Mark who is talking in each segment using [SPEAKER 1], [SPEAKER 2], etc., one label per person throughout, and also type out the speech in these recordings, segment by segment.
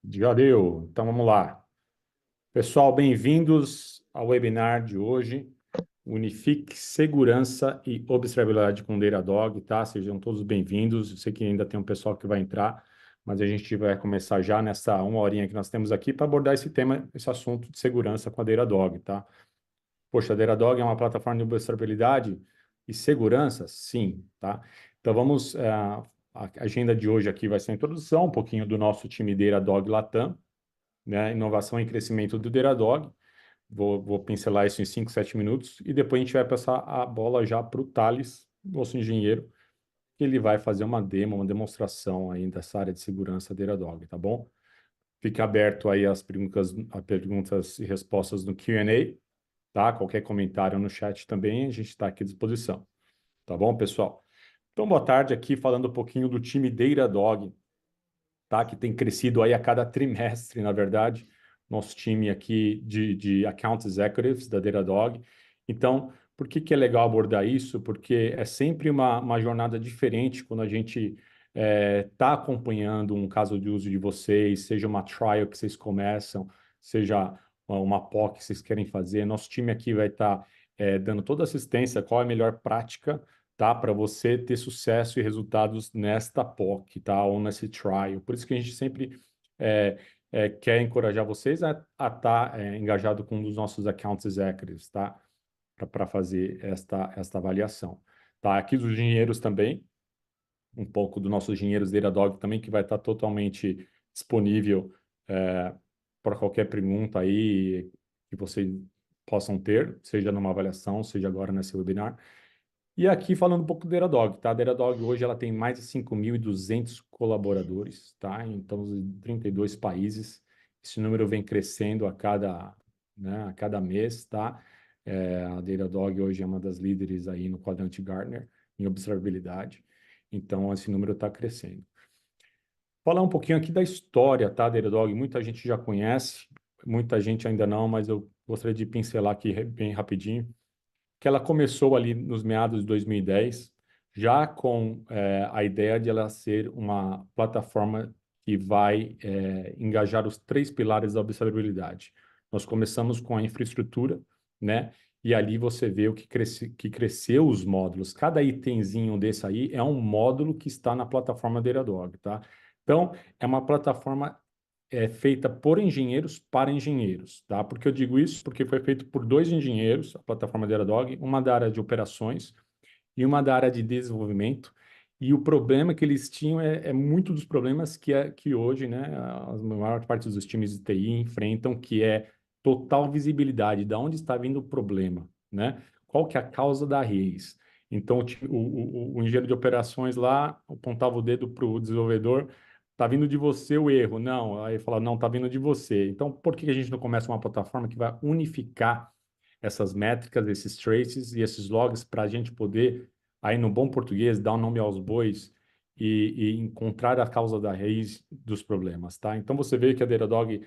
[SPEAKER 1] Já deu. Então vamos lá. Pessoal, bem-vindos ao webinar de hoje. Unifique Segurança e Observabilidade com Datadog, tá? Sejam todos bem-vindos. Eu sei que ainda tem um pessoal que vai entrar, mas a gente vai começar já nessa uma horinha que nós temos aqui para abordar esse tema, esse assunto de segurança com a Datadog, tá? Poxa, a Datadog é uma plataforma de observabilidade e segurança? Sim, tá? Então vamos, a agenda de hoje aqui vai ser a introdução, um pouquinho do nosso time Datadog Latam, né? Inovação e crescimento do Datadog. Vou pincelar isso em 5, 7 minutos e depois a gente vai passar a bola já para o Thales, nosso engenheiro, que ele vai fazer uma demo, uma demonstração aí dessa área de segurança Datadog, tá bom? Fica aberto aí as perguntas e respostas no Q&A, tá? Qualquer comentário no chat também, a gente está aqui à disposição. Tá bom, pessoal? Então, boa tarde aqui, falando um pouquinho do time Datadog, tá? Que tem crescido aí a cada trimestre, na verdade, nosso time aqui de Account Executives da Datadog. Então, por que é legal abordar isso? Porque é sempre uma jornada diferente quando a gente está acompanhando um caso de uso de vocês, seja uma trial que vocês começam, seja uma POC que vocês querem fazer. Nosso time aqui vai estar dando toda assistência, qual é a melhor prática, tá? Para você ter sucesso e resultados nesta POC, tá? Ou nesse trial. Por isso que a gente sempre quer encorajar vocês a estar engajado com um dos nossos account executives, tá? Para fazer esta avaliação. Tá? Aqui os engenheiros também, um pouco dos nossos engenheiros Datadog também, que vai estar totalmente disponível para qualquer pergunta aí que vocês possam ter, seja numa avaliação, seja agora nesse webinar. E aqui falando um pouco da Datadog, tá? A Datadog hoje ela tem mais de 5.200 colaboradores, tá? Então, em 32 países. Esse número vem crescendo a cada mês, tá? A Datadog hoje é uma das líderes aí no quadrante Gartner em observabilidade. Então, esse número está crescendo. Falar um pouquinho aqui da história, tá, da Datadog. Muita gente já conhece, muita gente ainda não, mas eu gostaria de pincelar aqui bem rapidinho que ela começou ali nos meados de 2010, já com a ideia de ela ser uma plataforma que vai engajar os três pilares da observabilidade. Nós começamos com a infraestrutura, né? E ali você vê o que cresceu os módulos. Cada itemzinho desse aí é um módulo que está na plataforma Datadog, tá? Então, é uma plataforma feita por engenheiros para engenheiros, tá? Por que eu digo isso? Porque foi feito por dois engenheiros, a plataforma Datadog, uma da área de operações e uma da área de desenvolvimento. E o problema que eles tinham é muito dos problemas que hoje, né, a maior parte dos times de TI enfrentam, que é total visibilidade de onde está vindo o problema, né? Qual que é a causa da raiz? Então, o engenheiro de operações lá apontava o dedo para o desenvolvedor, tá vindo de você o erro. Não, aí fala, não, tá vindo de você. Então, por que a gente não começa uma plataforma que vai unificar essas métricas, esses traces e esses logs para a gente poder, aí no bom português, dar um nome aos bois e encontrar a causa da raiz dos problemas, tá? Então, você vê que a Datadog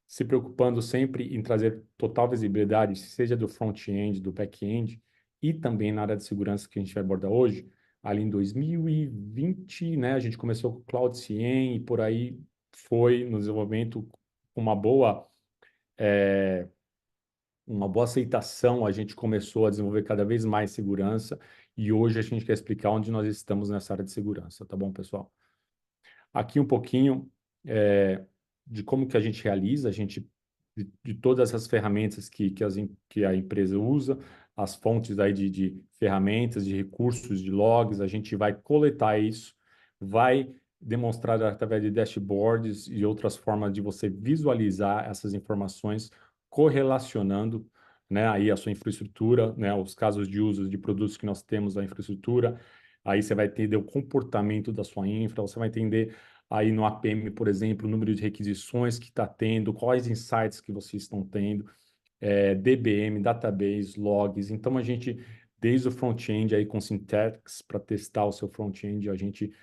[SPEAKER 1] se preocupando sempre em trazer total visibilidade, seja do front-end, do back-end, e também na área de segurança que a gente vai abordar hoje. Ali em 2020, né, a gente começou com o Cloud CIEM e por aí foi no desenvolvimento com uma boa aceitação, a gente começou a desenvolver cada vez mais segurança e hoje a gente quer explicar onde nós estamos nessa área de segurança, tá bom, pessoal? Aqui um pouquinho de como que a gente realiza, de todas as ferramentas que a empresa usa, as fontes aí de ferramentas, de recursos, de logs, a gente vai coletar isso, vai demonstrar através de dashboards e outras formas de você visualizar essas informações, correlacionando, né, aí a sua infraestrutura, né, os casos de uso de produtos que nós temos na infraestrutura. Aí você vai entender o comportamento da sua infra, você vai entender aí no APM, por exemplo, o número de requisições que está tendo, quais insights que vocês estão tendo, DBM, database, logs. Então, a gente, desde o front-end aí com Syntax, para testar o seu front-end, a gente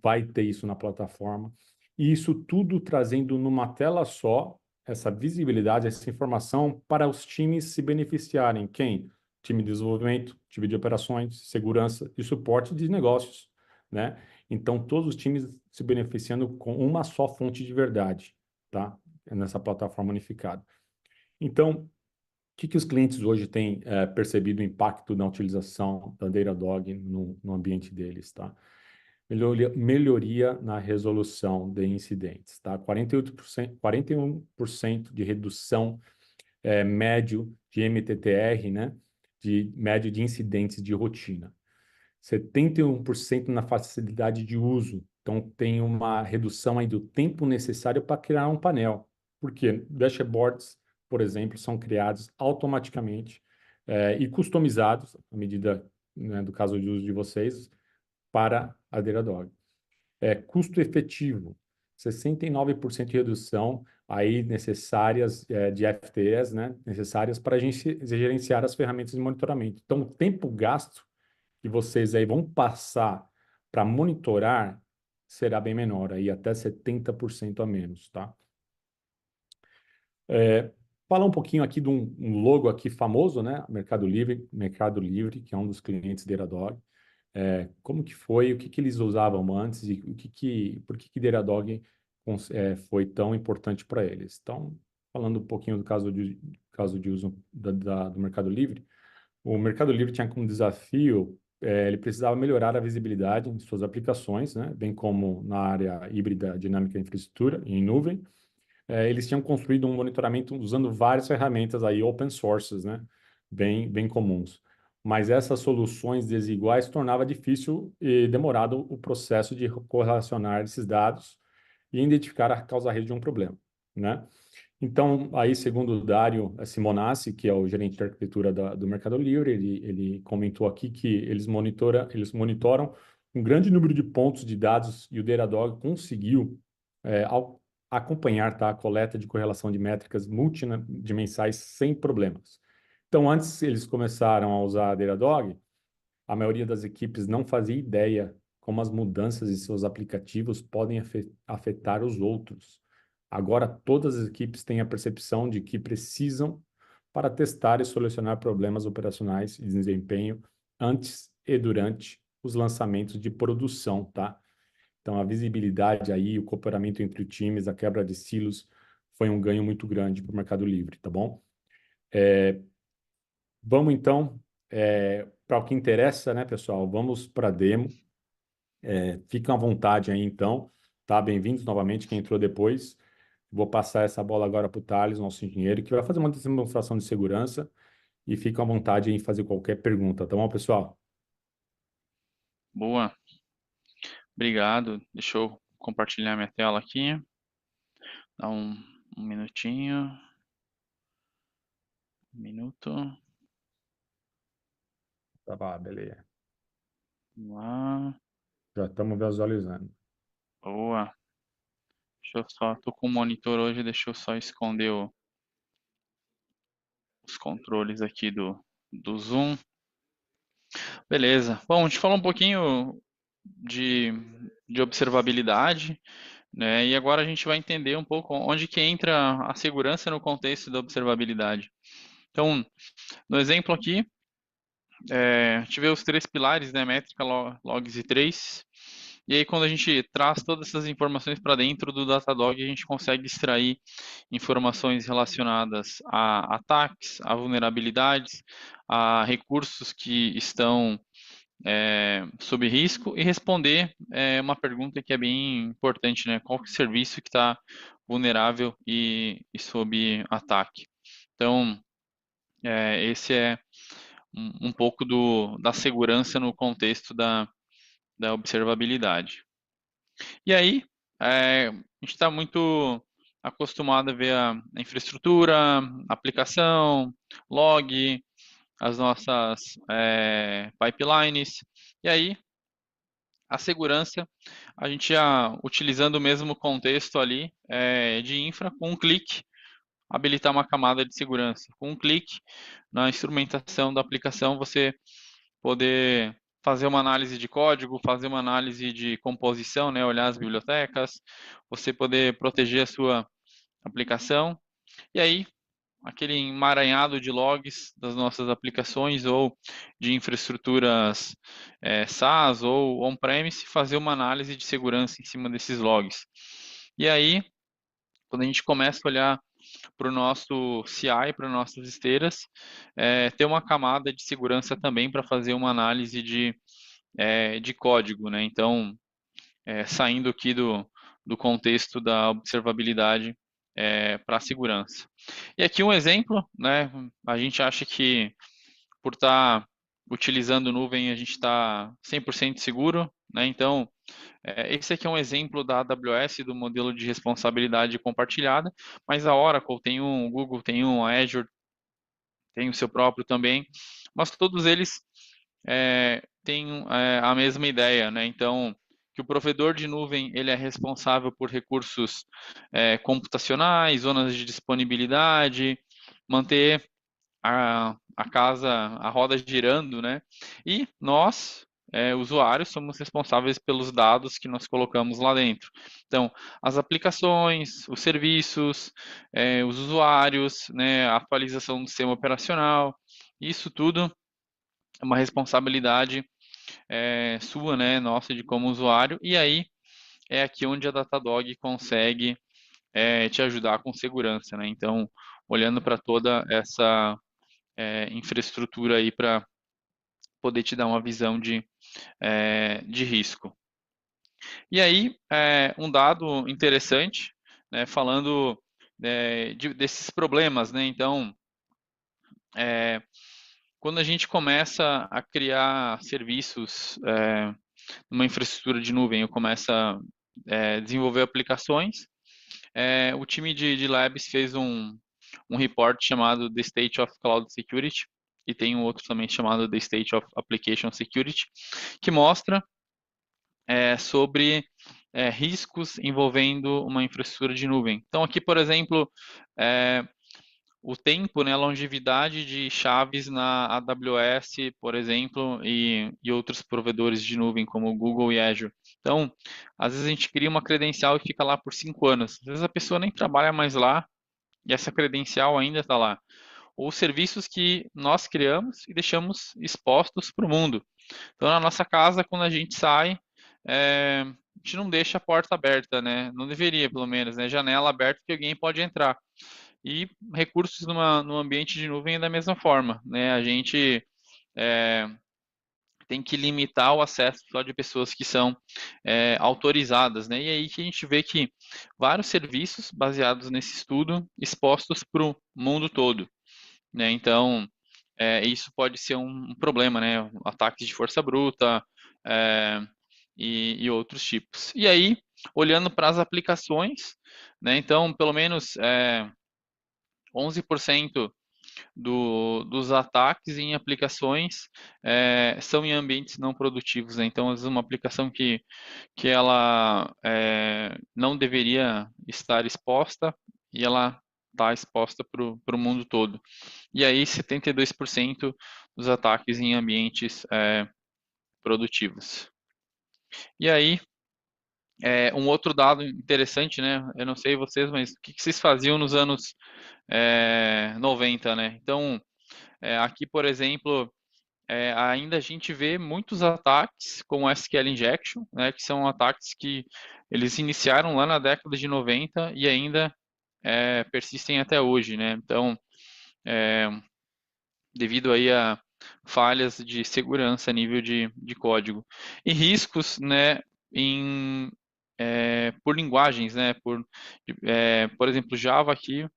[SPEAKER 1] vai ter isso na plataforma. E isso tudo trazendo numa tela só, essa visibilidade, essa informação para os times se beneficiarem. Quem? Time de desenvolvimento, time de operações, segurança e suporte de negócios, né? Então, todos os times se beneficiando com uma só fonte de verdade, tá? Nessa plataforma unificada. Então, o que os clientes hoje têm percebido o impacto na utilização da Datadog no ambiente deles, tá? Melhoria na resolução de incidentes, tá? 41% de redução médio de MTTR, né? De médio de incidentes de rotina. 71% na facilidade de uso. Então, tem uma redução aí do tempo necessário para criar um painel. Por quê? Dashboards, por exemplo, são criados automaticamente e customizados, à medida, né, do caso de uso de vocês, para a Datadog. Custo efetivo, 69% de redução aí necessárias de FTEs, né, necessárias para gerenciar as ferramentas de monitoramento. Então, o tempo gasto que vocês aí vão passar para monitorar será bem menor, aí até 70% a menos, tá? Falar um pouquinho aqui de um logo aqui famoso, né? Mercado Livre, que é um dos clientes da Datadog. Como que foi, o que que eles usavam antes e por que Datadog foi tão importante para eles. Então, falando um pouquinho do caso de uso do Mercado Livre, o Mercado Livre tinha como desafio, ele precisava melhorar a visibilidade em suas aplicações, né, bem como na área híbrida dinâmica infraestrutura em nuvem. Eles tinham construído um monitoramento usando várias ferramentas aí open sources, né, bem comuns. Mas essas soluções desiguais tornava difícil e demorado o processo de correlacionar esses dados e identificar a causa-raiz de um problema, né? Então, aí, segundo o Dário Simonassi, que é o gerente de arquitetura do Mercado Livre, ele comentou aqui que eles monitoram um grande número de pontos de dados e o Datadog conseguiu acompanhar, tá, a coleta de correlação de métricas multidimensais sem problemas. Então, antes eles começaram a usar a Datadog, a maioria das equipes não fazia ideia como as mudanças em seus aplicativos podem afetar os outros. Agora, todas as equipes têm a percepção de que precisam para testar e solucionar problemas operacionais e desempenho antes e durante os lançamentos de produção, tá? Então, a visibilidade aí, o cooperamento entre os times, a quebra de silos, foi um ganho muito grande para o Mercado Livre, tá bom? Vamos então para o que interessa, né, pessoal? Vamos para a demo. Fiquem à vontade aí, então, tá? Bem-vindos novamente, quem entrou depois. Vou passar essa bola agora para o Thales, nosso engenheiro, que vai fazer uma demonstração de segurança e fiquem à vontade em fazer qualquer pergunta, tá bom, pessoal?
[SPEAKER 2] Boa, obrigado. Deixa eu compartilhar minha tela aqui. Dá um minutinho. Um minuto.
[SPEAKER 1] Tá bom, beleza.
[SPEAKER 2] Vamos lá.
[SPEAKER 1] Já estamos visualizando.
[SPEAKER 2] Boa. Deixa eu só. Tô com o monitor hoje, deixa eu só esconder os controles aqui do Zoom. Beleza. Bom, a gente falou um pouquinho de, de observabilidade, né? E agora a gente vai entender um pouco onde que entra a segurança no contexto da observabilidade. Então, no exemplo aqui, a gente vê os três pilares, né? Métrica, logs e trace. E aí, quando a gente traz todas essas informações para dentro do Datadog, a gente consegue extrair informações relacionadas a ataques, a vulnerabilidades, a recursos que estão sob risco e responder uma pergunta que é bem importante, né? Qual que é o serviço que está vulnerável e sob ataque? Então, esse é um pouco da segurança no contexto da observabilidade. E aí, a gente está muito acostumado a ver a infraestrutura, a aplicação, log, as nossas pipelines. E aí, a segurança, a gente já utilizando o mesmo contexto ali de infra, com um clique, habilitar uma camada de segurança. Com um clique na instrumentação da aplicação, você poder fazer uma análise de código, fazer uma análise de composição, né, olhar as bibliotecas, você poder proteger a sua aplicação. E aí, aquele emaranhado de logs das nossas aplicações ou de infraestruturas SaaS ou on-premise, fazer uma análise de segurança em cima desses logs. E aí, quando a gente começa a olhar para o nosso CI, para nossas esteiras, ter uma camada de segurança também para fazer uma análise de código, né? Então, saindo aqui do contexto da observabilidade para a segurança. E aqui um exemplo, né? A gente acha que por estar utilizando nuvem a gente está 100% seguro, né? Então, esse aqui é um exemplo da AWS, do modelo de responsabilidade compartilhada, mas a Oracle tem um, o Google tem um, a Azure tem o seu próprio também, mas todos eles têm a mesma ideia, né? Então, que o provedor de nuvem ele é responsável por recursos computacionais, zonas de disponibilidade, manter a casa, a roda girando, né? E nós, usuários, somos responsáveis pelos dados que nós colocamos lá dentro. Então, as aplicações, os serviços, os usuários, né? A atualização do sistema operacional, isso tudo é uma responsabilidade sua, né? Nossa, de como usuário. E aí é aqui onde a Datadog consegue te ajudar com segurança, né? Então, olhando para toda essa infraestrutura aí para poder te dar uma visão de risco. E aí, um dado interessante, né, falando desses problemas, né? Então, quando a gente começa a criar serviços numa infraestrutura de nuvem, eu começo a desenvolver aplicações, o time de Labs fez um report chamado The State of Cloud Security, e tem um outro também chamado The State of Application Security, que mostra sobre riscos envolvendo uma infraestrutura de nuvem. Então, aqui, por exemplo, o tempo, né, a longevidade de chaves na AWS, por exemplo, e outros provedores de nuvem, como o Google e Azure. Então, às vezes a gente cria uma credencial e fica lá por 5 anos. Às vezes a pessoa nem trabalha mais lá e essa credencial ainda está lá. Ou serviços que nós criamos e deixamos expostos para o mundo. Então, na nossa casa, quando a gente sai, a gente não deixa a porta aberta, né? Não deveria, pelo menos, né? Janela aberta que alguém pode entrar. E recursos no ambiente de nuvem é da mesma forma, né? A gente tem que limitar o acesso só de pessoas que são autorizadas, né? E aí que a gente vê que vários serviços baseados nesse estudo expostos para o mundo todo, né? Então, isso pode ser um problema, né? Ataques de força bruta e outros tipos. E aí, olhando para as aplicações, né? Então, pelo menos 11% dos ataques em aplicações são em ambientes não produtivos, né? Então, às vezes uma aplicação que ela não deveria estar exposta e ela está exposta para o mundo todo. E aí, 72% dos ataques em ambientes produtivos. E aí, um outro dado interessante, né? Eu não sei vocês, mas o que vocês faziam nos anos 90, né? Então, aqui, por exemplo, ainda a gente vê muitos ataques com SQL Injection, né? Que são ataques que eles iniciaram lá na década de 90 e ainda persistem até hoje, né? Então, devido aí a falhas de segurança a nível de código. E riscos, né, por linguagens, né, por exemplo, Java aqui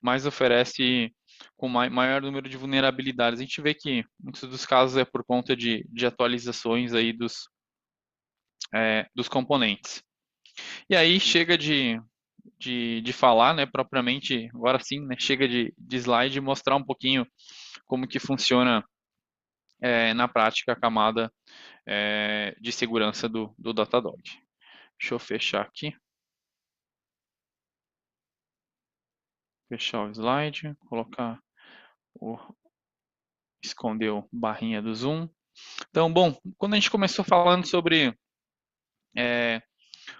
[SPEAKER 2] mais oferece com maior número de vulnerabilidades. A gente vê que muitos dos casos é por conta de atualizações aí dos componentes. E aí chega de falar, né, propriamente, agora sim, né, chega de slide e mostrar um pouquinho como que funciona na prática a camada de segurança do Datadog. Deixa eu fechar aqui. Fechar o slide, colocar esconder o barrinha do zoom. Então, bom, quando a gente começou falando sobre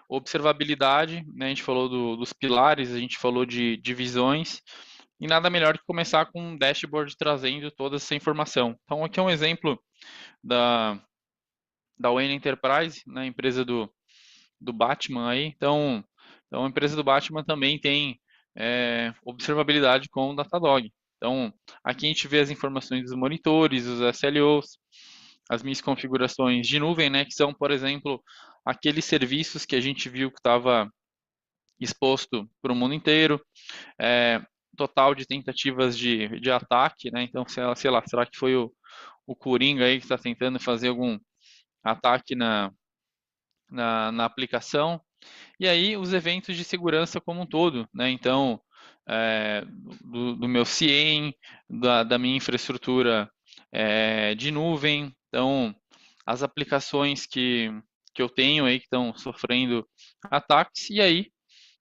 [SPEAKER 2] observabilidade, né, a gente falou dos pilares, a gente falou de divisões, E nada melhor que começar com um dashboard trazendo toda essa informação. Então, aqui é um exemplo da, da Wayne Enterprise, né, empresa do Batman aí. Então, a empresa do Batman também tem observabilidade com o Datadog. Então, aqui a gente vê as informações dos monitores, os SLOs, as minhas configurações de nuvem, né, que são, por exemplo, aqueles serviços que a gente viu que estava exposto para o mundo inteiro, é, total de tentativas de ataque, né, então, sei lá, será que foi o Coringa aí que está tentando fazer algum ataque na aplicação? E aí os eventos de segurança como um todo, né? Então, do meu CIEM, da minha infraestrutura de nuvem, então as aplicações que eu tenho aí que estão sofrendo ataques, e aí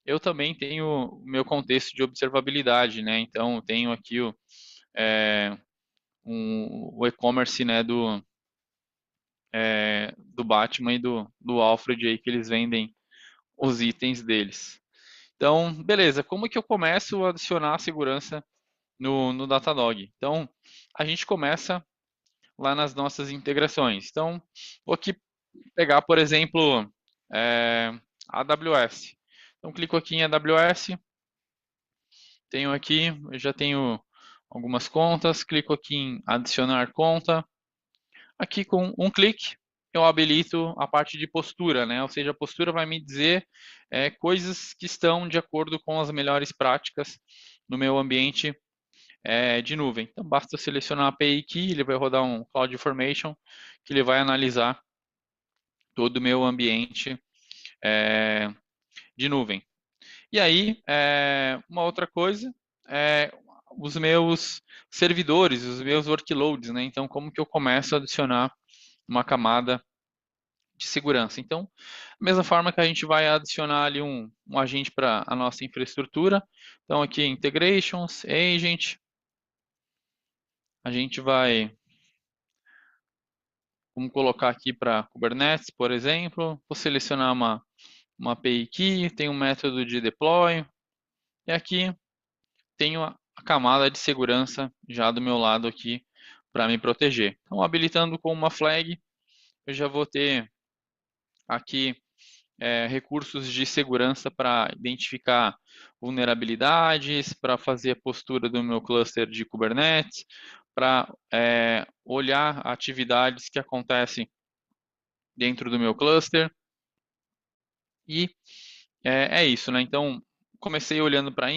[SPEAKER 2] eu também tenho o meu contexto de observabilidade, né? Então, eu tenho aqui é, o e-commerce, né, do Batman e do Alfred aí, que eles vendem os itens deles. Então, beleza, como que eu começo a adicionar a segurança no Datadog? Então, a gente começa lá nas nossas integrações. Então, vou aqui pegar, por exemplo, a AWS. Então, clico aqui em AWS, tenho aqui, eu já tenho algumas contas, clico aqui em adicionar conta. Aqui com um clique, eu habilito a parte de postura, né? Ou seja, a postura vai me dizer coisas que estão de acordo com as melhores práticas no meu ambiente de nuvem. Então, basta selecionar a API Key, ele vai rodar um CloudFormation, que ele vai analisar todo o meu ambiente é, de nuvem. E aí, uma outra coisa, é os meus servidores, os meus workloads, né? Então, como que eu começo a adicionar uma camada de segurança? Então, da mesma forma que a gente vai adicionar ali um agente para a nossa infraestrutura, então aqui integrations, agent, a gente vai, vamos colocar aqui para Kubernetes, por exemplo, vou selecionar uma API key, tem um método de deploy, e aqui tenho a camada de segurança já do meu lado aqui para me proteger. Então, habilitando com uma flag, eu já vou ter aqui recursos de segurança para identificar vulnerabilidades, para fazer a postura do meu cluster de Kubernetes, para olhar atividades que acontecem dentro do meu cluster. E é isso, né? Então, comecei olhando para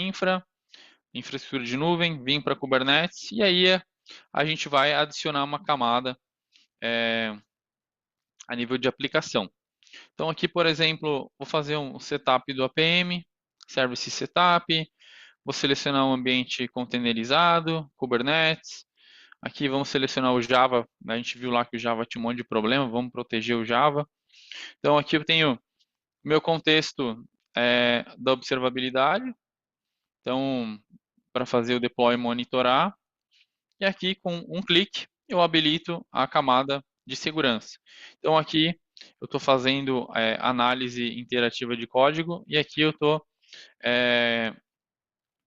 [SPEAKER 2] infraestrutura de nuvem, vim para Kubernetes, e aí a gente vai adicionar uma camada a nível de aplicação. Então, aqui, por exemplo, vou fazer um setup do APM, Service Setup, vou selecionar um ambiente containerizado, Kubernetes. Aqui vamos selecionar o Java, né? A gente viu lá que o Java tinha um monte de problema, vamos proteger o Java. Então, aqui eu tenho meu contexto da observabilidade, então, para fazer o deploy e monitorar. E aqui, com um clique, eu habilito a camada de segurança. Então, aqui eu estou fazendo análise interativa de código e aqui eu estou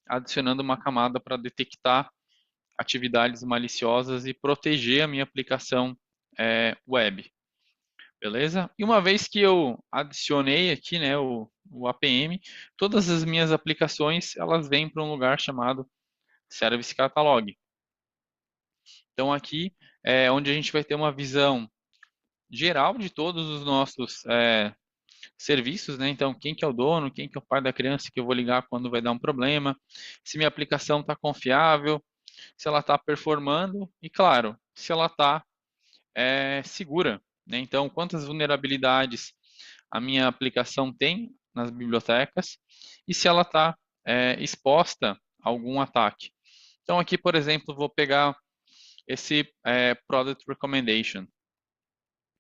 [SPEAKER 2] adicionando uma camada para detectar atividades maliciosas e proteger a minha aplicação web. Beleza? E uma vez que eu adicionei aqui, né, o APM, todas as minhas aplicações elas vêm para um lugar chamado Service Catalog. Então aqui é onde a gente vai ter uma visão geral de todos os nossos serviços, né? Então, quem que é o dono, quem que é o pai da criança que eu vou ligar quando vai dar um problema, se minha aplicação está confiável, se ela está performando e, claro, se ela está segura, né? Então, quantas vulnerabilidades a minha aplicação tem nas bibliotecas e se ela está exposta a algum ataque. Então, aqui, por exemplo, vou pegar esse Product Recommendation.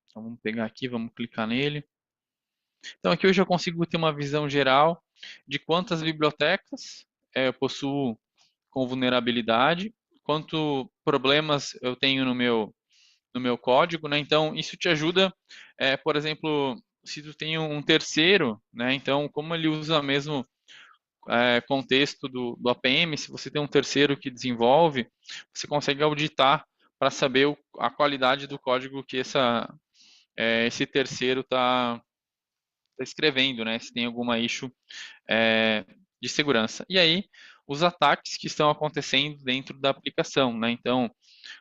[SPEAKER 2] Então, vamos pegar aqui, vamos clicar nele. Então, aqui eu já consigo ter uma visão geral de quantas bibliotecas eu possuo com vulnerabilidade, quanto problemas eu tenho no meu código, né? Então, isso te ajuda, por exemplo, se tu tem um terceiro, né? Então, como ele usa mesmo contexto do APM, se você tem um terceiro que desenvolve, você consegue auditar para saber a qualidade do código que esse terceiro está escrevendo, né? Se tem alguma issue de segurança. E aí, os ataques que estão acontecendo dentro da aplicação, né? Então,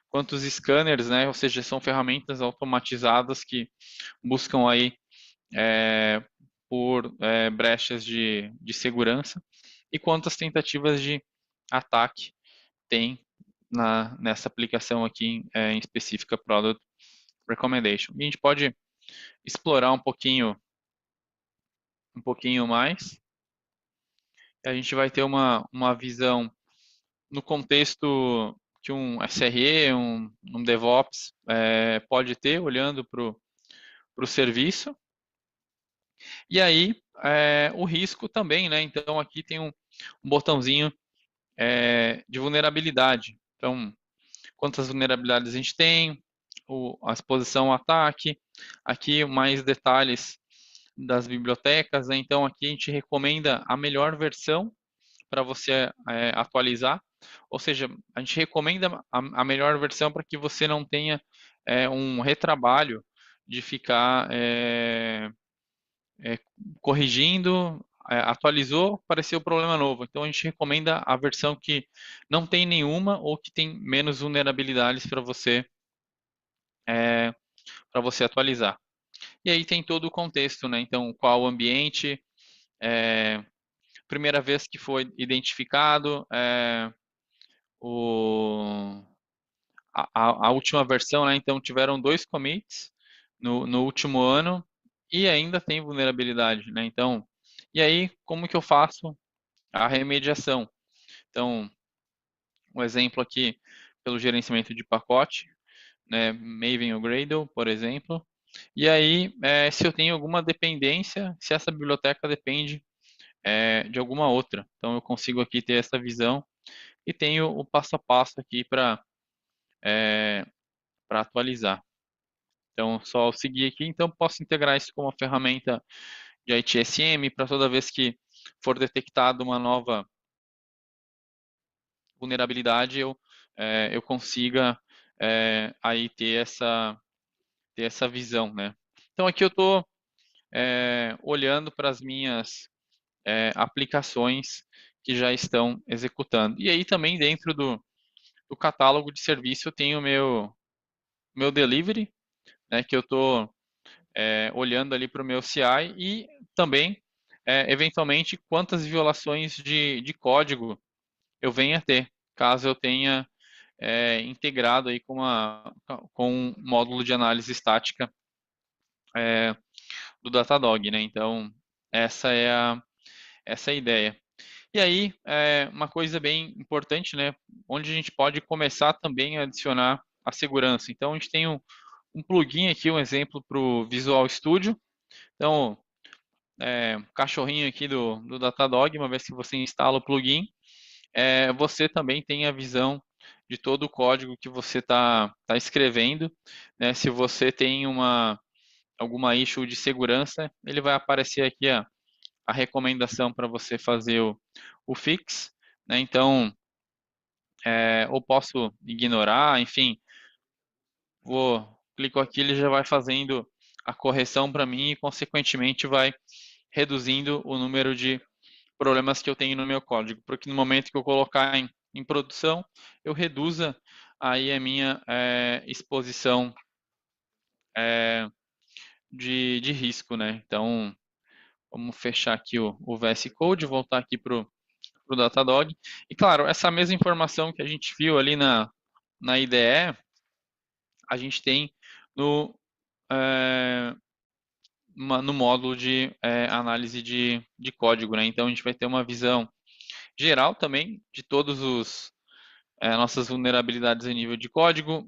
[SPEAKER 2] quantos scanners, né? Ou seja, são ferramentas automatizadas que buscam aí por brechas de segurança e quantas tentativas de ataque tem nessa aplicação aqui em específica Product Recommendation. E a gente pode explorar um pouquinho mais. A gente vai ter uma visão no contexto que um SRE, um DevOps pode ter, olhando para o serviço. E aí, o risco também, né? Então, aqui tem um botãozinho de vulnerabilidade. Então, quantas vulnerabilidades a gente tem, a exposição ao ataque, aqui mais detalhes das bibliotecas, né? Então, aqui a gente recomenda a melhor versão para você atualizar, ou seja, a gente recomenda a melhor versão para que você não tenha um retrabalho de ficar corrigindo, atualizou, apareceu problema novo. Então a gente recomenda a versão que não tem nenhuma ou que tem menos vulnerabilidades para você atualizar. E aí tem todo o contexto, né? Então, qual o ambiente, primeira vez que foi identificado, o, a última versão, né? Então tiveram 2 commits no último ano e ainda tem vulnerabilidade, né? Então, e aí como que eu faço a remediação? Então, um exemplo aqui pelo gerenciamento de pacote, né? Maven ou Gradle, por exemplo. E aí, se eu tenho alguma dependência, se essa biblioteca depende de alguma outra. Então, eu consigo aqui ter essa visão e tenho o passo a passo aqui para atualizar. Então, só eu seguir aqui. Então, posso integrar isso com uma ferramenta de ITSM para toda vez que for detectada uma nova vulnerabilidade, eu consiga aí ter essa visão, né? Então, aqui eu estou olhando para as minhas aplicações que já estão executando. E aí também dentro do catálogo de serviço eu tenho o meu delivery, né, que eu estou olhando ali para o meu CI e também, eventualmente, quantas violações de código eu venha a ter, caso eu tenha integrado aí com um módulo de análise estática do Datadog, né? Então, essa é a ideia. E aí, uma coisa bem importante, né? Onde a gente pode começar também a adicionar a segurança. Então, a gente tem um plugin aqui, um exemplo para o Visual Studio. Então, cachorrinho aqui do Datadog, uma vez que você instala o plugin, você também tem a visão de todo o código que você tá escrevendo, né? Se você tem alguma issue de segurança, ele vai aparecer aqui a recomendação para você fazer o fix, né? Então, ou posso ignorar, enfim, clico aqui, ele já vai fazendo a correção para mim e, consequentemente, vai reduzindo o número de problemas que eu tenho no meu código, porque no momento que eu colocar em produção, eu reduza aí a minha exposição de risco, né? Então, vamos fechar aqui o VS Code, voltar aqui para o Datadog. E claro, essa mesma informação que a gente viu ali na IDE, a gente tem no, é, no módulo de análise de código, né? Então a gente vai ter uma visão geral também de todos nossas vulnerabilidades em nível de código,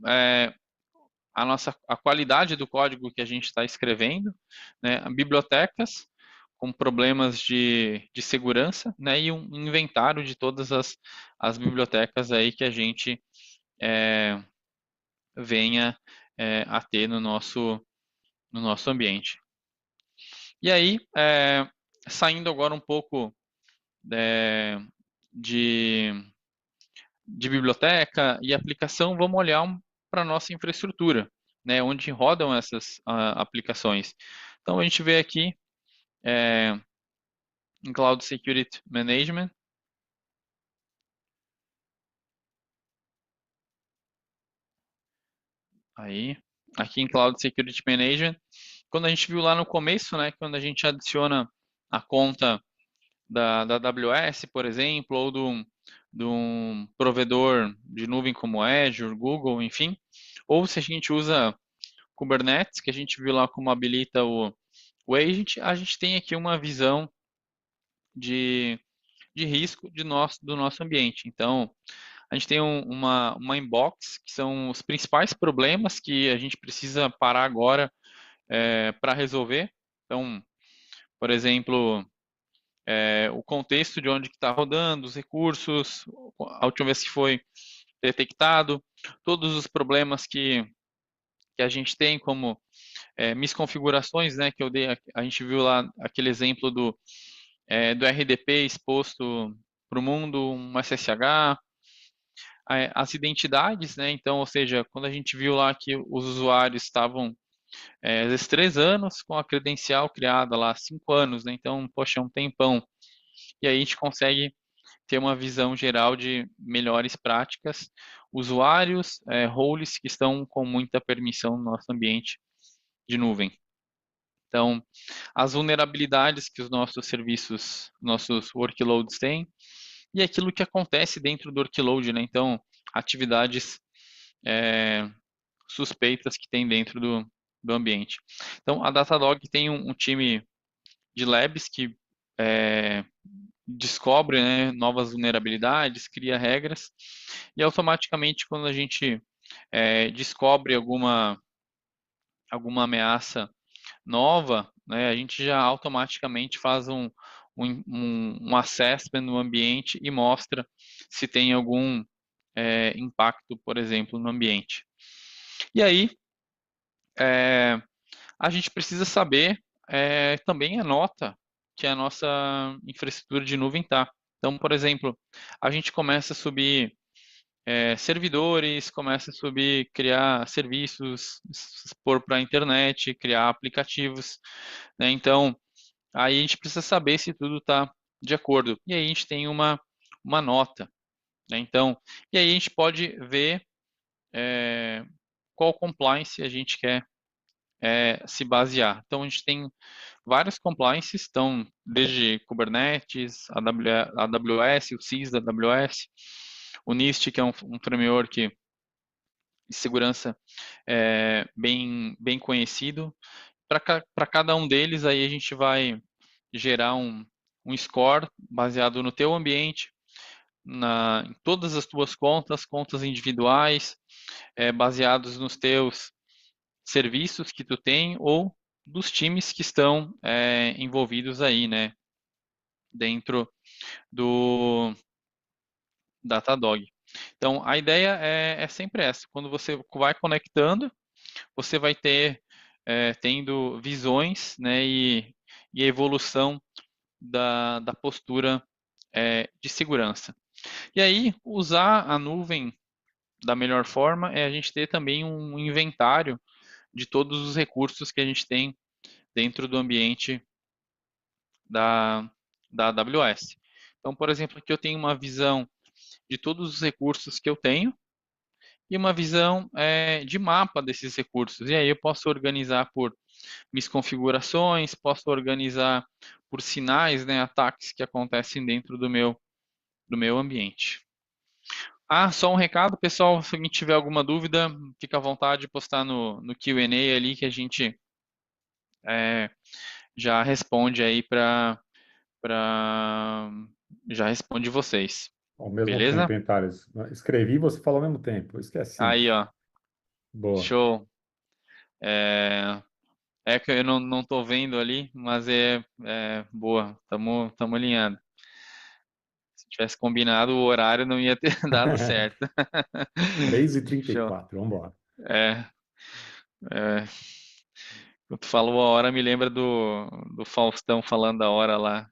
[SPEAKER 2] a qualidade do código que a gente está escrevendo, né? Bibliotecas com problemas de segurança, né? E um inventário de todas as bibliotecas aí que a gente venha a ter no nosso ambiente. E aí, saindo agora um pouco é, de, de biblioteca e aplicação, vamos olhar para a nossa infraestrutura, né, onde rodam essas aplicações. Então, a gente vê aqui em Cloud Security Management, aí, aqui em Cloud Security Management, quando a gente viu lá no começo, né, quando a gente adiciona a conta da AWS, por exemplo, ou de um provedor de nuvem como Azure, Google, enfim, ou se a gente usa Kubernetes, que a gente viu lá como habilita o agent, a gente tem aqui uma visão de, de risco do nosso ambiente. Então, a gente tem uma inbox, que são os principais problemas que a gente precisa parar agora para resolver. Então, por exemplo, o contexto de onde está rodando, os recursos, a última vez que foi detectado, todos os problemas que a gente tem, como misconfigurações, né, que eu dei, a gente viu lá aquele exemplo do RDP exposto para o mundo, um SSH, as identidades, né, então, ou seja, quando a gente viu lá que os usuários estavam às vezes 3 anos com a credencial criada lá, 5 anos, né, então, poxa, é um tempão, e aí a gente consegue ter uma visão geral de melhores práticas, usuários, roles que estão com muita permissão no nosso ambiente de nuvem. Então, as vulnerabilidades que os nossos serviços, nossos workloads têm, e aquilo que acontece dentro do workload, né? Então, atividades é, suspeitas que tem dentro do ambiente. Então, a Datadog tem um time de labs que é, descobre, né, novas vulnerabilidades, cria regras, e automaticamente quando a gente descobre alguma ameaça nova, né, a gente já automaticamente faz um assessment no ambiente e mostra se tem algum impacto, por exemplo, no ambiente. E aí, a gente precisa saber também a nota que a nossa infraestrutura de nuvem está. Então, por exemplo, a gente começa a subir servidores, começa a subir, criar serviços, expor para a internet, criar aplicativos, né? Então, aí a gente precisa saber se tudo está de acordo. E aí a gente tem uma nota, né? Então, e aí a gente pode ver qual compliance a gente quer se basear. Então, a gente tem vários compliances, então, desde Kubernetes, AWS, o CIS da AWS, o NIST, que é um framework de segurança bem conhecido. Para cada um deles, aí a gente vai gerar um score baseado no teu ambiente, em todas as tuas contas individuais, baseados nos teus serviços que tu tem ou dos times que estão envolvidos aí, né, dentro do Datadog. Então, a ideia é sempre essa. Quando você vai conectando, você vai tendo visões, né, e a evolução da postura de segurança. E aí, usar a nuvem da melhor forma é a gente ter também um inventário de todos os recursos que a gente tem dentro do ambiente da, da AWS. Então, por exemplo, aqui eu tenho uma visão de todos os recursos que eu tenho e uma visão de mapa desses recursos. E aí eu posso organizar por misconfigurações, posso organizar por sinais, né, ataques que acontecem dentro do meu ambiente. Ah, só um recado, pessoal, se alguém tiver alguma dúvida, fica à vontade de postar no Q&A ali que a gente é, já responde aí para já responde vocês.
[SPEAKER 1] Ao mesmo
[SPEAKER 2] Beleza?
[SPEAKER 1] tempo, hein, Thales? Escrevi e você falou ao mesmo tempo. Isso que é
[SPEAKER 2] Aí,
[SPEAKER 1] simples.
[SPEAKER 2] ó,
[SPEAKER 1] Boa.
[SPEAKER 2] show. É que eu não tô vendo ali, mas boa, tamo alinhado. Se tivesse combinado o horário, não ia ter dado certo.
[SPEAKER 1] 3h34,
[SPEAKER 2] Show.
[SPEAKER 1] vamos embora.
[SPEAKER 2] É, é, quando tu falou a hora, me lembra do Faustão falando a hora lá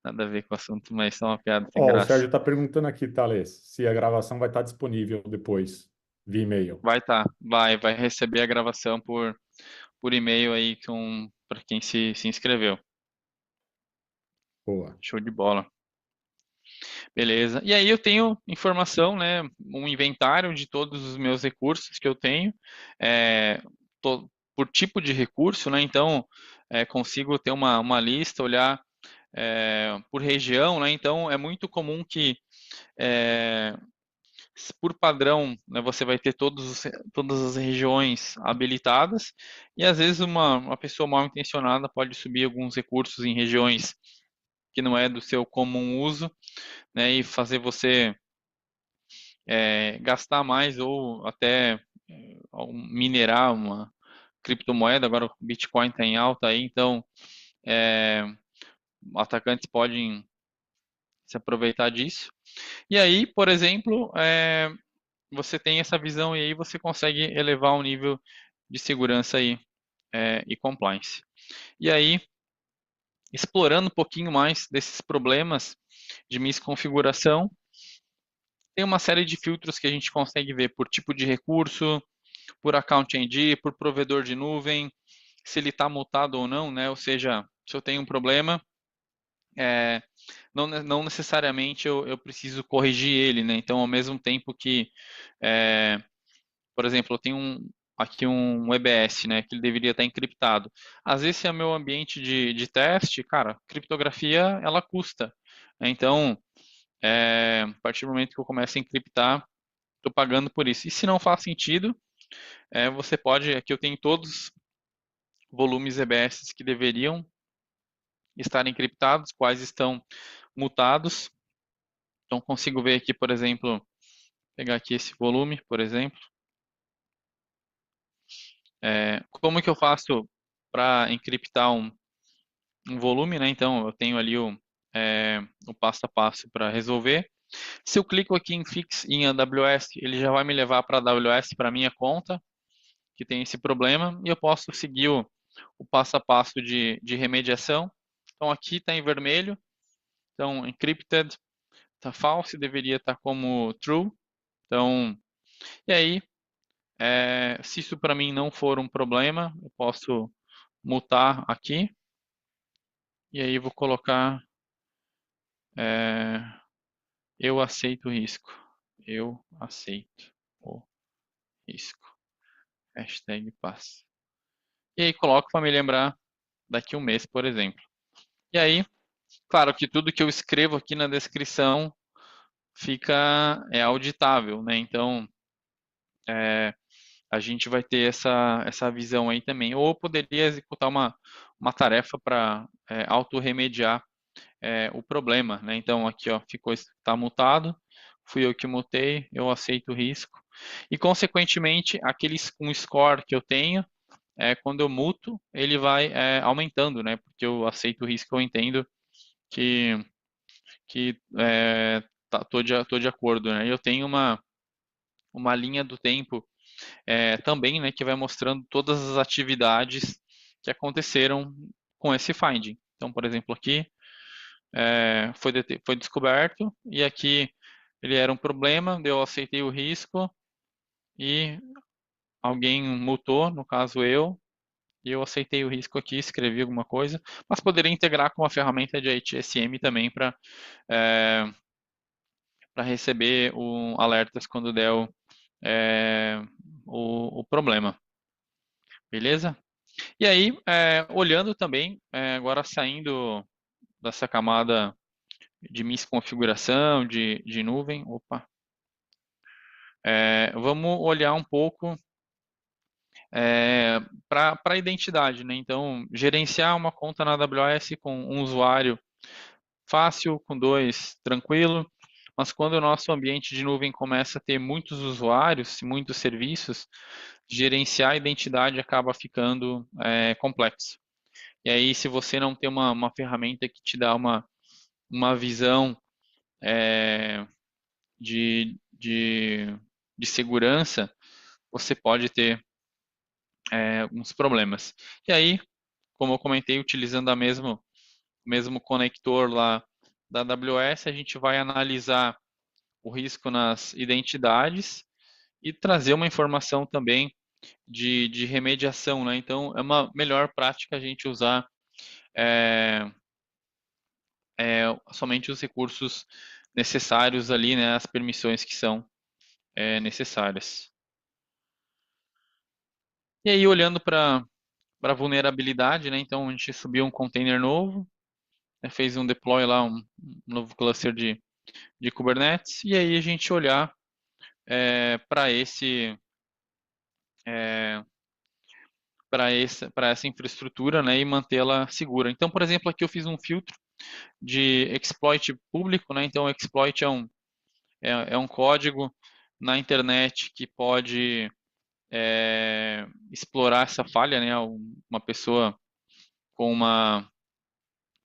[SPEAKER 2] Nada a ver com o assunto, mas só uma piada sem
[SPEAKER 1] Ó, o
[SPEAKER 2] graça.
[SPEAKER 1] Sérgio está perguntando aqui, Thales, se a gravação vai estar disponível depois, via e-mail.
[SPEAKER 2] Vai tá, vai receber a gravação por e-mail aí para quem se inscreveu.
[SPEAKER 1] Boa.
[SPEAKER 2] Show de bola. Beleza. E aí eu tenho informação, né, um inventário de todos os meus recursos que eu tenho, é, por tipo de recurso, né? Então, consigo ter uma lista, olhar por região, né? Então, é muito comum que é, por padrão, né, você vai ter todas as regiões habilitadas, e às vezes uma pessoa mal intencionada pode subir alguns recursos em regiões que não é do seu comum uso, né, e fazer você gastar mais ou até minerar uma criptomoeda. Agora o Bitcoin está em alta aí, então é, atacantes podem se aproveitar disso. E aí, por exemplo, você tem essa visão e aí você consegue elevar o nível de segurança aí, e compliance. E aí, explorando um pouquinho mais desses problemas de misconfiguração, tem uma série de filtros que a gente consegue ver por tipo de recurso, por account ID, por provedor de nuvem, se ele está mutado ou não, né? Ou seja, se eu tenho um problema, é, não necessariamente eu preciso corrigir ele, né? Então, ao mesmo tempo que, é, por exemplo, eu tenho aqui um EBS, né? Que ele deveria estar encriptado. Às vezes, se é meu ambiente de teste, cara, criptografia, ela custa. Então, a partir do momento que eu começo a encriptar, estou pagando por isso. E se não faz sentido, você pode, aqui eu tenho todos volumes EBS que deveriam estar encriptados, quais estão mutados. Então, consigo ver aqui, por exemplo, pegar aqui esse volume, por exemplo. Como que eu faço para encriptar um volume, né? Então, eu tenho ali o passo a passo para resolver. Se eu clico aqui em Fix em AWS, ele já vai me levar para a AWS, para a minha conta, que tem esse problema, e eu posso seguir o passo a passo de remediação. Então, aqui está em vermelho, então, encrypted, está false, deveria estar como true. Então, e aí, se isso para mim não for um problema, eu posso mutar aqui, e aí vou colocar, é, eu aceito o risco. Eu aceito o risco. Hashtag paz. E aí coloco para me lembrar daqui um mês, por exemplo. E aí, claro que tudo que eu escrevo aqui na descrição fica auditável, né? Então, a gente vai ter essa visão aí também. Ou eu poderia executar uma tarefa para auto-remediar o problema, né? Então, aqui, ó, está mutado, fui eu que mutei, eu aceito o risco. E, consequentemente, um score que eu tenho, quando eu muto, ele vai aumentando, né? Porque eu aceito o risco, eu entendo que, tô de acordo, né? Eu tenho uma linha do tempo também, né, que vai mostrando todas as atividades que aconteceram com esse finding. Então, por exemplo, aqui foi descoberto e aqui ele era um problema, eu aceitei o risco e alguém mutou, no caso eu, e eu aceitei o risco aqui, escrevi alguma coisa, mas poderia integrar com uma ferramenta de ITSM também para receber alertas quando der é, o problema. Beleza? E aí, olhando também, agora saindo dessa camada de misconfiguração, de nuvem, vamos olhar um pouco para a identidade, né? Então, gerenciar uma conta na AWS com um usuário fácil, com dois tranquilo, mas quando o nosso ambiente de nuvem começa a ter muitos usuários, muitos serviços, gerenciar a identidade acaba ficando complexo. E aí, se você não tem uma ferramenta que te dá uma visão de segurança, você pode ter alguns problemas. E aí, como eu comentei, utilizando o mesmo conector lá da AWS, a gente vai analisar o risco nas identidades e trazer uma informação também de remediação, né? Então, é uma melhor prática a gente usar é, somente os recursos necessários ali, né? As permissões que são necessárias. E aí, olhando para vulnerabilidade, né? Então, a gente subiu um container novo, né? Fez um deploy lá, um novo cluster de Kubernetes, e aí a gente olhar para é, para essa infraestrutura, né, e mantê-la segura. Então, por exemplo, aqui eu fiz um filtro de exploit público, né? Então, exploit é um código na internet que pode explorar essa falha, né? Uma pessoa com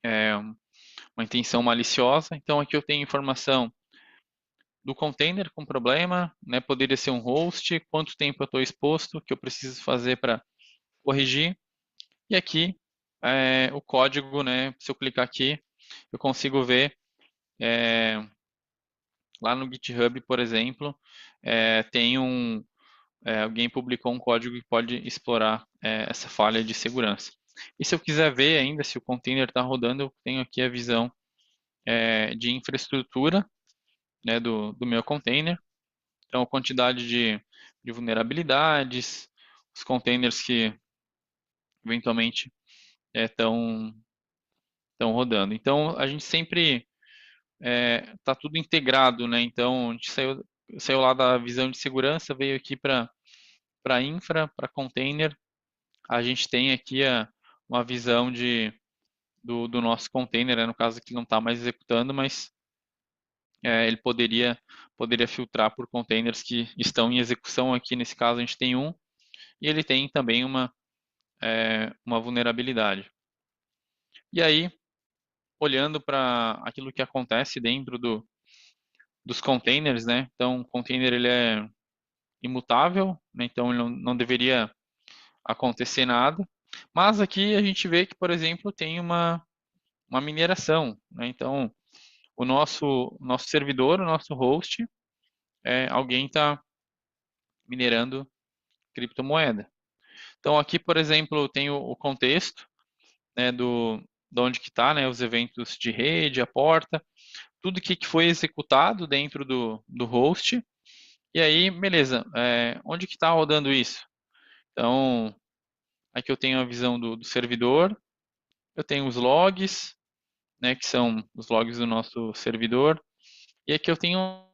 [SPEAKER 2] é, uma intenção maliciosa. Então, aqui eu tenho informação do container com problema, né? Poderia ser um host, quanto tempo eu estou exposto, o que eu preciso fazer para corrigir. E aqui o código, né? Se eu clicar aqui, eu consigo ver lá no GitHub, por exemplo, tem alguém publicou um código que pode explorar essa falha de segurança. E se eu quiser ver ainda se o container está rodando, eu tenho aqui a visão de infraestrutura, né, do meu container. Então, a quantidade de vulnerabilidades, os containers que eventualmente estão rodando. Então, a gente sempre está tudo integrado, né? Então, a gente saiu lá da visão de segurança, veio aqui para infra, para container. A gente tem aqui uma visão do nosso container, né? No caso que não está mais executando, mas ele poderia filtrar por containers que estão em execução. Aqui nesse caso a gente tem um, e ele tem também uma vulnerabilidade. E aí, olhando para aquilo que acontece dentro dos containers, né? Então, o container ele é imutável, né? Então ele não deveria acontecer nada. Mas aqui a gente vê que, por exemplo, tem uma mineração, né? Então, o nosso servidor, o nosso host, alguém está minerando criptomoeda. Então, aqui, por exemplo, tem o contexto, né, de onde que está, né, os eventos de rede, a porta, tudo que foi executado dentro do host. E aí, beleza, onde que está rodando isso? Então, aqui eu tenho a visão do servidor, eu tenho os logs, né, que são os logs do nosso servidor, e aqui eu tenho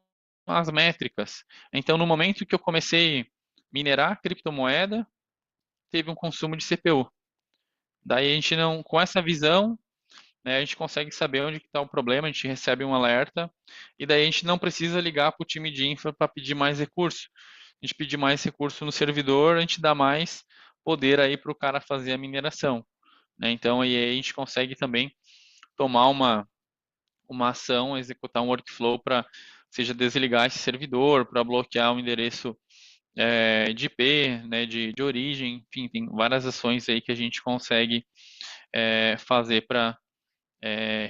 [SPEAKER 2] as métricas. Então, no momento que eu comecei a minerar criptomoeda, teve um consumo de CPU. Daí a gente não, com essa visão, né, a gente consegue saber onde está o problema, a gente recebe um alerta, e daí a gente não precisa ligar para o time de infra para pedir mais recurso. A gente pedir mais recurso no servidor, a gente dá mais poder aí para o cara fazer a mineração, né? Então aí a gente consegue também tomar uma ação, executar um workflow para seja desligar esse servidor, para bloquear o endereço de IP, né, de origem, enfim, tem várias ações aí que a gente consegue fazer para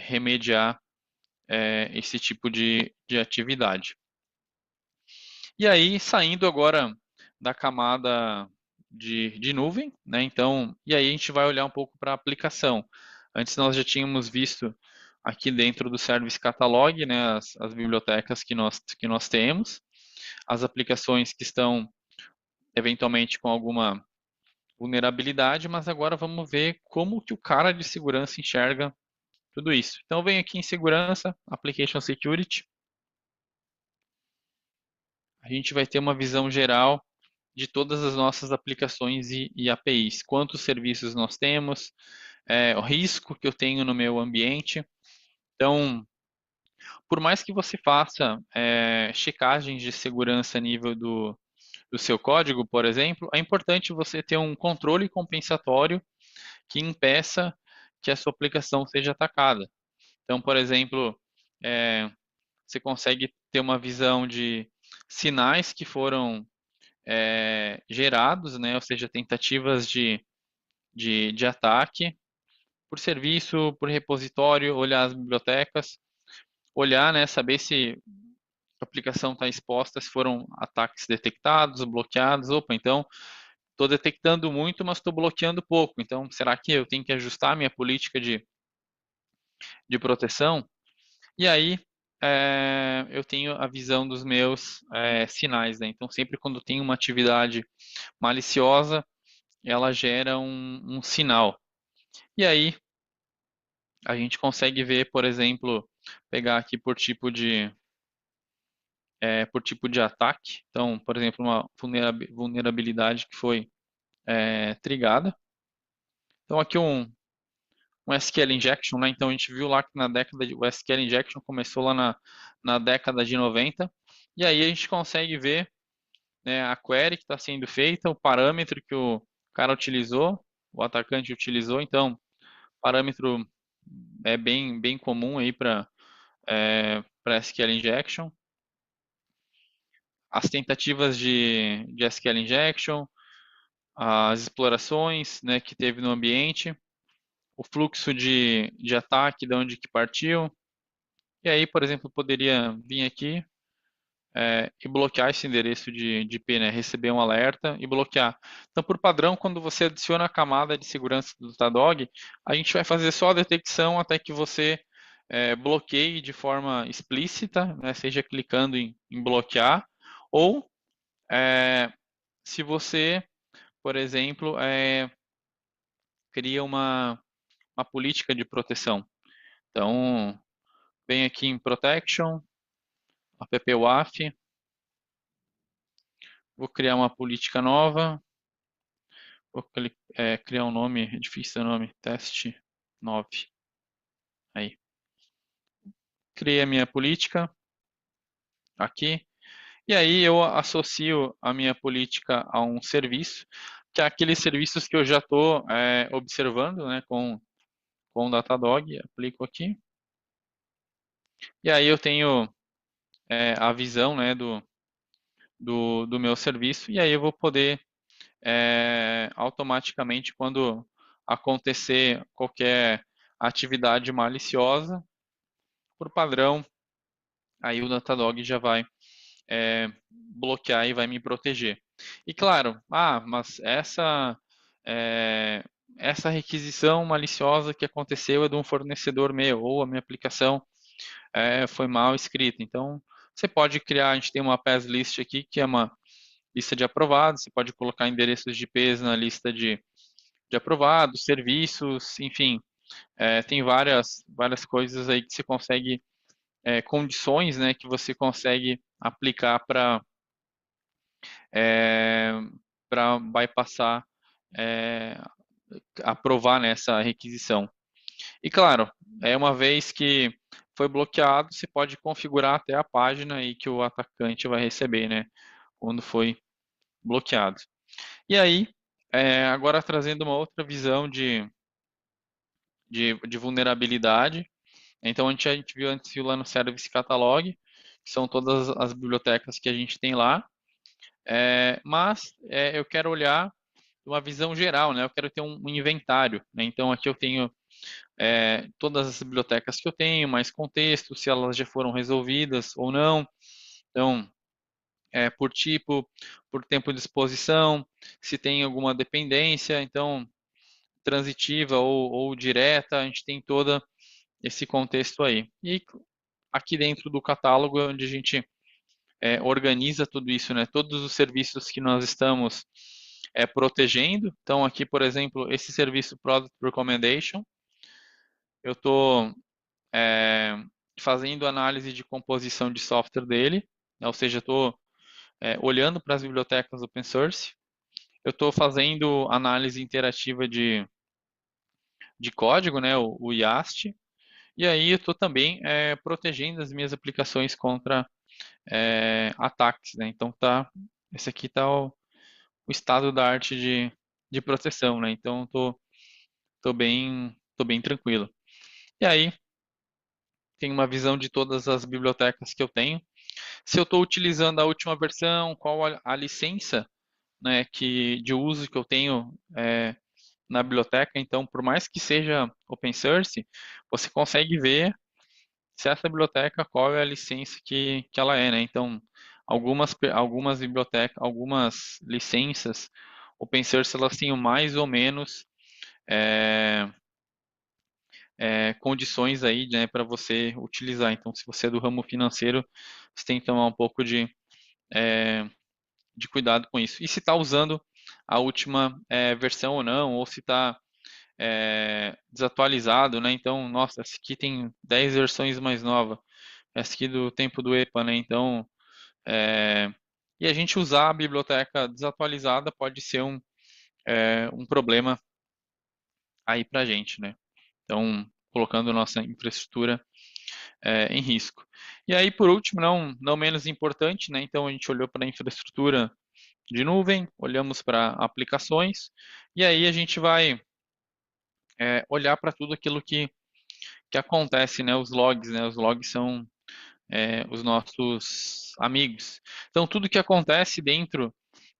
[SPEAKER 2] remediar esse tipo de atividade. E aí, saindo agora da camada de nuvem, né? Então, e aí a gente vai olhar um pouco para a aplicação. Antes nós já tínhamos visto aqui dentro do Service Catalog, né, as bibliotecas que nós temos, as aplicações que estão eventualmente com alguma vulnerabilidade, mas agora vamos ver como que o cara de segurança enxerga tudo isso. Então, vem aqui em segurança, Application Security, a gente vai ter uma visão geral de todas as nossas aplicações e APIs. Quantos serviços nós temos, o risco que eu tenho no meu ambiente. Então, por mais que você faça checagens de segurança a nível do seu código, por exemplo, é importante você ter um controle compensatório que impeça que a sua aplicação seja atacada. Então, por exemplo, você consegue ter uma visão de sinais que foram gerados, né, ou seja, tentativas de ataque por serviço, por repositório, olhar as bibliotecas. olhar, né, saber se a aplicação está exposta, se foram ataques detectados, bloqueados. Opa, então estou detectando muito, mas estou bloqueando pouco. Então, será que eu tenho que ajustar minha política de proteção? E aí, eu tenho a visão dos meus sinais, né? Então, sempre quando tem uma atividade maliciosa, ela gera um sinal. E aí, a gente consegue ver, por exemplo, pegar aqui por tipo de ataque. Então, por exemplo, uma vulnerabilidade que foi trigada. Então, aqui um SQL injection, né? Então, a gente viu lá que o SQL injection começou lá na década de 90. E aí a gente consegue ver, né, a query que está sendo feita, o parâmetro que o cara utilizou, o atacante utilizou. Então, parâmetro é bem comum aí para SQL injection. As tentativas de SQL injection, as explorações, né, que teve no ambiente, o fluxo de ataque, de onde que partiu. E aí, por exemplo, poderia vir aqui e bloquear esse endereço de IP, né? Receber um alerta e bloquear. Então, por padrão, quando você adiciona a camada de segurança do Datadog, a gente vai fazer só a detecção até que você bloqueie de forma explícita, né? Seja clicando em bloquear, ou se você, por exemplo, cria uma política de proteção. Então, vem aqui em Protection, app-WAF, vou criar uma política nova, vou criar um nome, é difícil o nome, teste 9. Aí, criei a minha política aqui, e aí eu associo a minha política a um serviço, que é aqueles serviços que eu já estou observando, né, com o Datadog, aplico aqui, e aí eu tenho a visão, né, do meu serviço, e aí eu vou poder automaticamente, quando acontecer qualquer atividade maliciosa, por padrão, aí o Datadog já vai bloquear e vai me proteger. E claro, mas é, essa requisição maliciosa que aconteceu é de um fornecedor meu, ou a minha aplicação foi mal escrita. Então, você pode criar, a gente tem uma pass list aqui, que é uma lista de aprovados, você pode colocar endereços de IPs na lista de aprovados, serviços, enfim, tem várias coisas aí que você consegue, condições, né, que você consegue aplicar é, para bypassar, é, aprovar nessa requisição. E claro, uma vez que foi bloqueado, você pode configurar até a página aí que o atacante vai receber, né, quando foi bloqueado. E aí, agora trazendo uma outra visão de vulnerabilidade. Então, a gente viu lá no Service Catalog, que são todas as bibliotecas que a gente tem lá, mas eu quero olhar uma visão geral, né? Eu quero ter um inventário, né? Então, aqui eu tenho todas as bibliotecas que eu tenho, mais contexto, se elas já foram resolvidas ou não. Então, por tipo, por tempo de exposição, se tem alguma dependência, então, transitiva ou direta, a gente tem todo esse contexto aí. E aqui dentro do catálogo, onde a gente organiza tudo isso, né? Todos os serviços que nós estamos protegendo. Então, aqui, por exemplo, esse serviço Product Recommendation, eu estou fazendo análise de composição de software dele, né? Ou seja, estou olhando para as bibliotecas open source, eu estou fazendo análise interativa de código, né? O YAST, e aí eu estou também protegendo as minhas aplicações contra ataques, né? Então esse aqui está o estado da arte de proteção, né? Então tô bem tranquilo. E aí tem uma visão de todas as bibliotecas que eu tenho. Se eu estou utilizando a última versão, qual a licença, né, de uso que eu tenho na biblioteca. Então, por mais que seja open source, você consegue ver se essa biblioteca, qual é a licença que ela é, né? Então, algumas bibliotecas, algumas licenças open source, elas têm mais ou menos é, condições aí, né, para você utilizar. Então, se você é do ramo financeiro, você tem que tomar um pouco é, de cuidado com isso. E se está usando a última versão ou não, ou se está desatualizado, né? Então, nossa, esse aqui tem 10 versões mais nova. Essa aqui do tempo do EPA, né? Então, é, e a gente usar a biblioteca desatualizada pode ser um problema aí para a gente, né? Então, colocando nossa infraestrutura em risco. E aí, por último, não menos importante, né? Então, a gente olhou para a infraestrutura de nuvem, olhamos para aplicações, e aí a gente vai olhar para tudo aquilo que acontece, né? Os logs, né? Os logs são os nossos amigos. Então, tudo que acontece dentro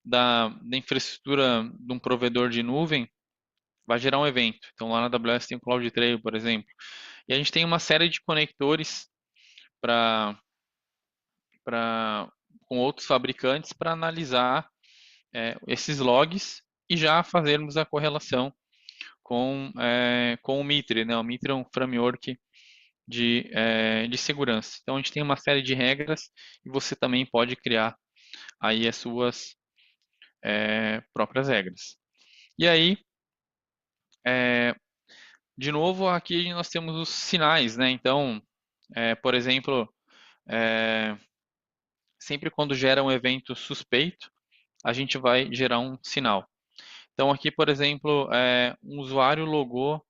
[SPEAKER 2] da infraestrutura de um provedor de nuvem vai gerar um evento. Então, lá na AWS tem o CloudTrail, por exemplo. E a gente tem uma série de conectores para com outros fabricantes para analisar esses logs e já fazermos a correlação com o Mitre, né? O Mitre é um framework de segurança. Então, a gente tem uma série de regras e você também pode criar aí as suas próprias regras. E aí, é, de novo, aqui nós temos os sinais, né? Então, por exemplo, é, sempre quando gera um evento suspeito, a gente vai gerar um sinal. Então, aqui, por exemplo, um usuário logou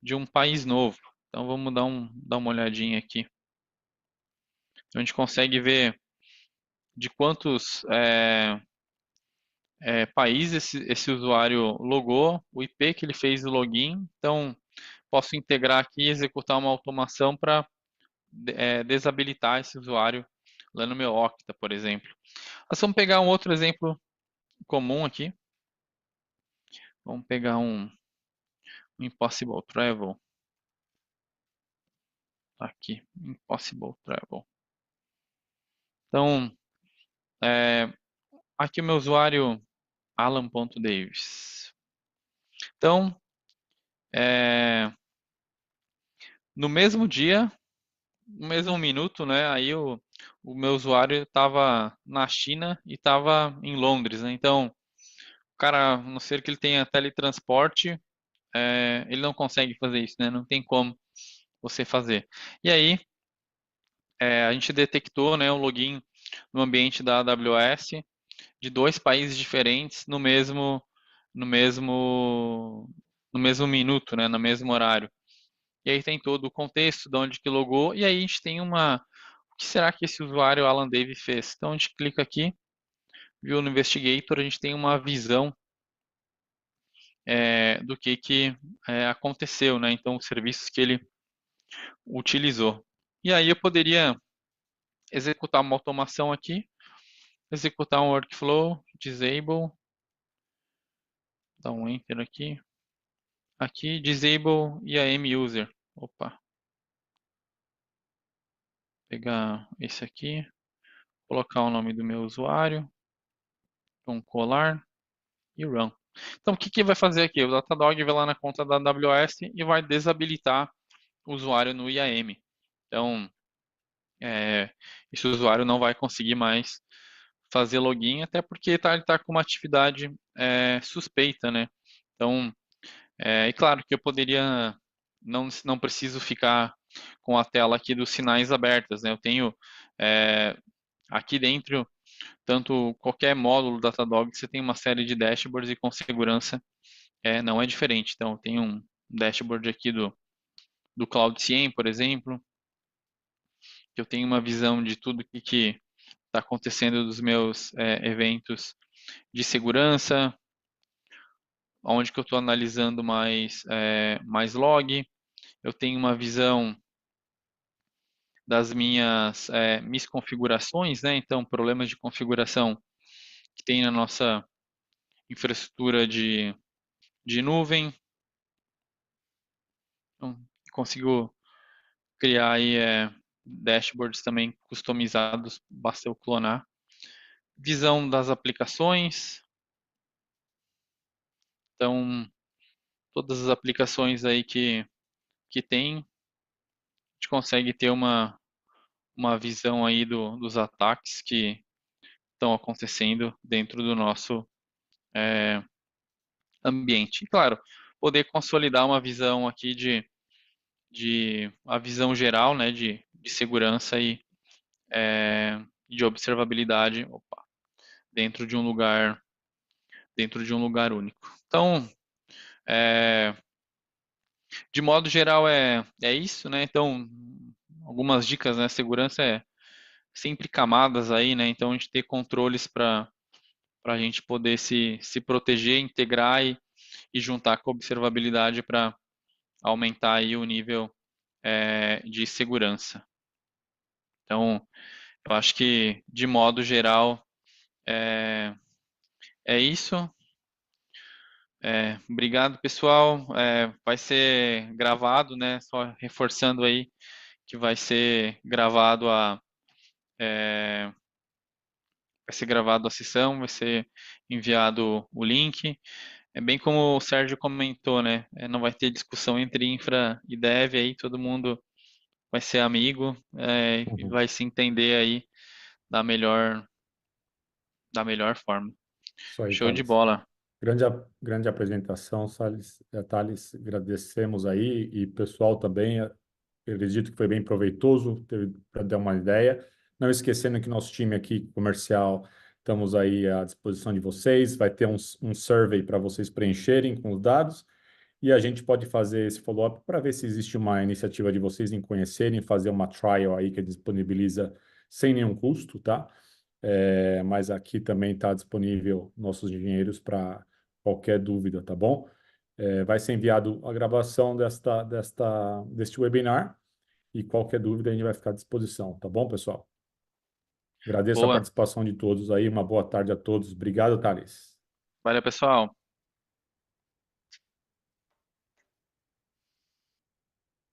[SPEAKER 2] de um país novo. Então, vamos dar uma olhadinha aqui. Então, a gente consegue ver de quantos países esse usuário logou, o IP que ele fez o login. Então, posso integrar aqui e executar uma automação para desabilitar esse usuário lá no meu Okta, por exemplo. Nós vamos pegar um outro exemplo comum aqui. Vamos pegar um Impossible Travel. Aqui, Impossible Travel. Então, é, aqui o meu usuário Alan.Davis. Então, é, no mesmo dia, no mesmo minuto, né? Aí o meu usuário estava na China e estava em Londres, né? Então, o cara, a não ser que ele tenha teletransporte, ele não consegue fazer isso, né? Não tem como você fazer. E aí, a gente detectou, né, o login no ambiente da AWS de dois países diferentes no mesmo, no mesmo minuto, né? No mesmo horário. E aí tem todo o contexto de onde que logou, e aí a gente tem o que será que esse usuário Alan Davis fez? Então a gente clica aqui, viu no Investigator, a gente tem uma visão do que aconteceu, né? Então os serviços que ele utilizou. E aí eu poderia executar uma automação aqui, executar um workflow, disable, dar um enter aqui disable IAM user. Opa, pegar esse aqui, colocar o nome do meu usuário, um colar e run. Então, o que vai fazer aqui? O Datadog vai lá na conta da AWS e vai desabilitar o usuário no IAM. Então, esse usuário não vai conseguir mais fazer login, até porque ele está com uma atividade suspeita, né? Então, e claro que eu poderia, não preciso ficar com a tela aqui dos sinais abertas, né? Eu tenho aqui dentro, tanto qualquer módulo Datadog, você tem uma série de dashboards e com segurança não é diferente. Então, tem um dashboard aqui do Cloud CIEM, por exemplo, que eu tenho uma visão de tudo que está acontecendo dos meus eventos de segurança, onde que eu estou analisando mais log. Eu tenho uma visão das minhas misconfigurações, né? Então, problemas de configuração que tem na nossa infraestrutura de nuvem. Então, consigo criar aí dashboards também customizados, basta eu clonar. Visão das aplicações. Então, todas as aplicações aí que tem, a gente consegue ter uma visão aí dos ataques que estão acontecendo dentro do nosso ambiente. E, claro, poder consolidar uma visão aqui de a visão geral, né, de segurança e de observabilidade, opa, dentro de um lugar único. Então, é, de modo geral é isso, né? Então, algumas dicas, né? Segurança é sempre camadas aí, né? Então, a gente ter controles para a gente poder se proteger, integrar e juntar com a observabilidade para aumentar aí o nível de segurança. Então, eu acho que, de modo geral, é isso. Obrigado, pessoal. Vai ser gravado, né? Só reforçando aí que vai ser gravado a sessão, vai ser enviado o link. É bem como o Sérgio comentou, né? Não vai ter discussão entre infra e dev aí, todo mundo vai ser amigo, e
[SPEAKER 1] Uhum.
[SPEAKER 2] vai se entender aí da melhor, da melhor forma.
[SPEAKER 1] Isso aí,
[SPEAKER 2] Show de
[SPEAKER 1] Thales.
[SPEAKER 2] bola.
[SPEAKER 1] Grande apresentação, Thales. Agradecemos aí e pessoal também. Acredito que foi bem proveitoso, para dar uma ideia. Não esquecendo que nosso time aqui comercial estamos aí à disposição de vocês. Vai ter um survey para vocês preencherem com os dados e a gente pode fazer esse follow-up para ver se existe uma iniciativa de vocês em conhecerem, fazer uma trial aí que disponibiliza sem nenhum custo, tá? Mas aqui também está disponível nossos engenheiros para qualquer dúvida, tá bom? Vai ser enviado a gravação deste webinar e qualquer dúvida a gente vai ficar à disposição, tá bom, pessoal? Agradeço a
[SPEAKER 2] Boa.
[SPEAKER 1] participação de todos aí, uma boa tarde a todos. Obrigado, Thales.
[SPEAKER 2] Valeu, pessoal.